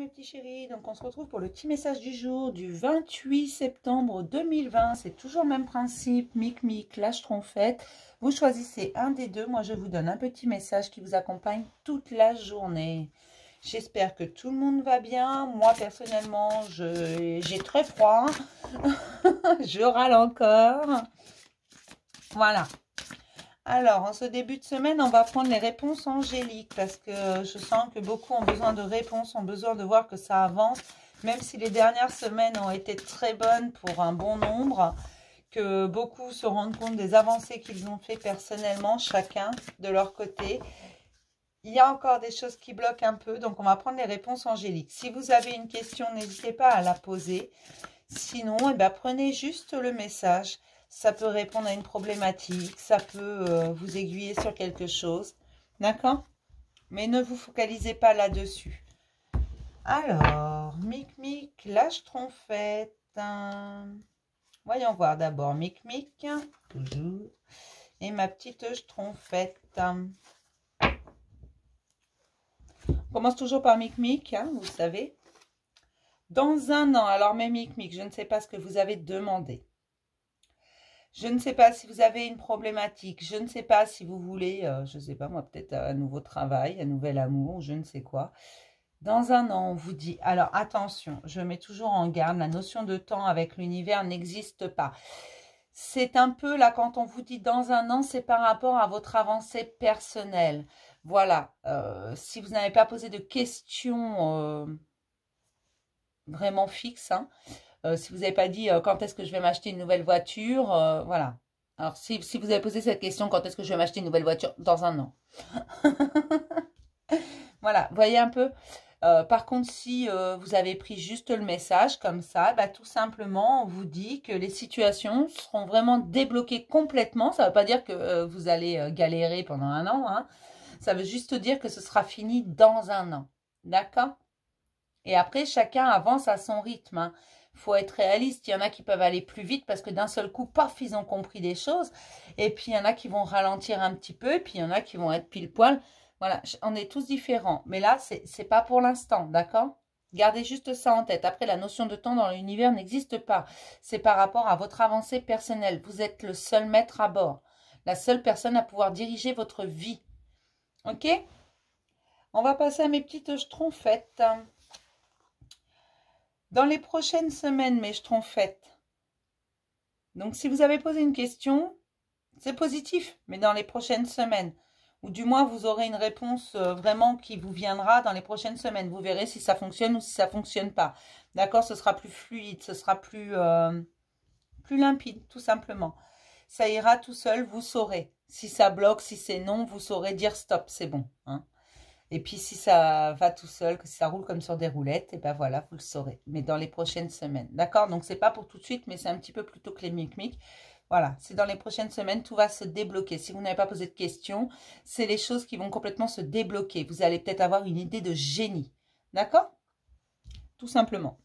mes petits chéris, donc on se retrouve pour le petit message du jour du 28 septembre 2020. C'est toujours le même principe, mic, la schtroumpfette. Vous choisissez un des deux, moi je vous donne un petit message qui vous accompagne toute la journée. J'espère que tout le monde va bien. Moi personnellement, j'ai très froid, je râle encore. Voilà. Alors, en ce début de semaine, on va prendre les réponses angéliques parce que je sens que beaucoup ont besoin de réponses, ont besoin de voir que ça avance, même si les dernières semaines ont été très bonnes pour un bon nombre, que beaucoup se rendent compte des avancées qu'ils ont fait personnellement, chacun de leur côté. Il y a encore des choses qui bloquent un peu, donc on va prendre les réponses angéliques. Si vous avez une question, n'hésitez pas à la poser. Sinon, eh ben, prenez juste le message. Ça peut répondre à une problématique, ça peut vous aiguiller sur quelque chose, d'accord? Mais ne vous focalisez pas là-dessus. Alors, mic, la schtroumpfette. Voyons voir d'abord mic, toujours. Et ma petite schtroumpfette. On commence toujours par mic, hein, vous savez. Dans un an, alors mes mic, je ne sais pas ce que vous avez demandé. Je ne sais pas si vous avez une problématique. Je ne sais pas si vous voulez, je ne sais pas moi, peut-être un nouveau travail, un nouvel amour, je ne sais quoi. Dans un an, on vous dit, alors attention, je mets toujours en garde, la notion de temps avec l'univers n'existe pas. C'est un peu là, quand on vous dit dans un an, c'est par rapport à votre avancée personnelle. Voilà, si vous n'avez pas posé de questions vraiment fixes, hein, si vous n'avez pas dit quand est-ce que je vais m'acheter une nouvelle voiture, voilà. Alors, si vous avez posé cette question, quand est-ce que je vais m'acheter une nouvelle voiture? Dans un an. Voilà, voyez un peu. Par contre, si vous avez pris juste le message comme ça, bah, tout simplement, on vous dit que les situations seront vraiment débloquées complètement. Ça ne veut pas dire que vous allez galérer pendant un an, hein. Ça veut juste dire que ce sera fini dans un an. D'accord? Et après, chacun avance à son rythme, hein. Il faut être réaliste. Il y en a qui peuvent aller plus vite parce que d'un seul coup, paf, ils ont compris des choses. Et puis, il y en a qui vont ralentir un petit peu. Et puis, il y en a qui vont être pile poil. Voilà, on est tous différents. Mais là, c'est pas pour l'instant, d'accord? Gardez juste ça en tête. Après, la notion de temps dans l'univers n'existe pas. C'est par rapport à votre avancée personnelle. Vous êtes le seul maître à bord. La seule personne à pouvoir diriger votre vie. Ok? On va passer à mes petites schtroumpfettes. Dans les prochaines semaines, mes schtroumpfettes. Donc, si vous avez posé une question, c'est positif, mais dans les prochaines semaines. Ou du moins, vous aurez une réponse vraiment qui vous viendra dans les prochaines semaines. Vous verrez si ça fonctionne ou si ça ne fonctionne pas. D'accord? Ce sera plus fluide, ce sera plus limpide, tout simplement. Ça ira tout seul, vous saurez. Si ça bloque, si c'est non, vous saurez dire stop, c'est bon, hein. Et puis, si ça va tout seul, que si ça roule comme sur des roulettes, et ben voilà, vous le saurez. Mais dans les prochaines semaines. D'accord? Donc, c'est pas pour tout de suite, mais c'est un petit peu plus tôt que les mic. Voilà, c'est dans les prochaines semaines, tout va se débloquer. Si vous n'avez pas posé de questions, c'est les choses qui vont complètement se débloquer. Vous allez peut-être avoir une idée de génie. D'accord? Tout simplement.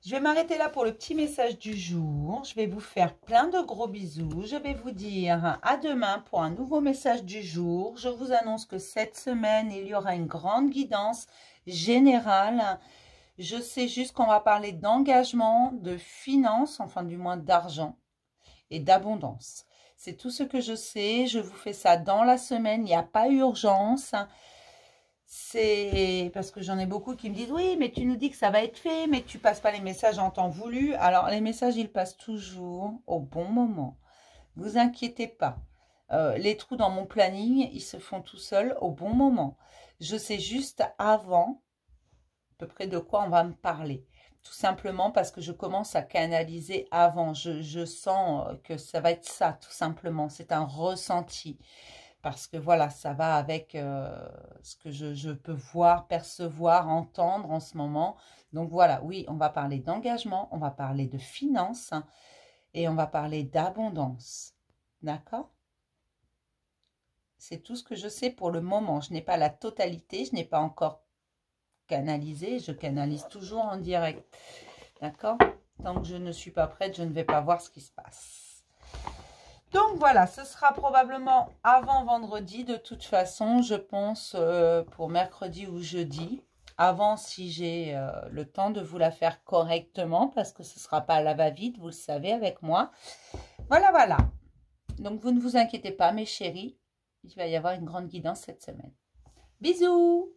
Je vais m'arrêter là pour le petit message du jour. Je vais vous faire plein de gros bisous. Je vais vous dire à demain pour un nouveau message du jour. Je vous annonce que cette semaine, il y aura une grande guidance générale. Je sais juste qu'on va parler d'engagement, de finances, enfin du moins d'argent et d'abondance. C'est tout ce que je sais. Je vous fais ça dans la semaine. Il n'y a pas urgence. C'est parce que j'en ai beaucoup qui me disent « Oui, mais tu nous dis que ça va être fait, mais tu passes pas les messages en temps voulu. » Alors, les messages, ils passent toujours au bon moment. Ne vous inquiétez pas. Les trous dans mon planning, ils se font tout seuls au bon moment. Je sais juste avant, à peu près de quoi on va me parler. Tout simplement parce que je commence à canaliser avant. Je sens que ça va être ça, tout simplement. C'est un ressenti. Parce que voilà, ça va avec ce que je peux voir, percevoir, entendre en ce moment. Donc voilà, oui, on va parler d'engagement, on va parler de finances et on va parler d'abondance. D'accord? C'est tout ce que je sais pour le moment. Je n'ai pas la totalité, je n'ai pas encore canalisé. Je canalise toujours en direct. D'accord? Tant que je ne suis pas prête, je ne vais pas voir ce qui se passe. Donc voilà, ce sera probablement avant vendredi, de toute façon, je pense, pour mercredi ou jeudi, avant si j'ai le temps de vous la faire correctement, parce que ce ne sera pas à la va-vite, vous le savez, avec moi. Voilà, voilà. Donc, vous ne vous inquiétez pas, mes chéris. Il va y avoir une grande guidance cette semaine. Bisous!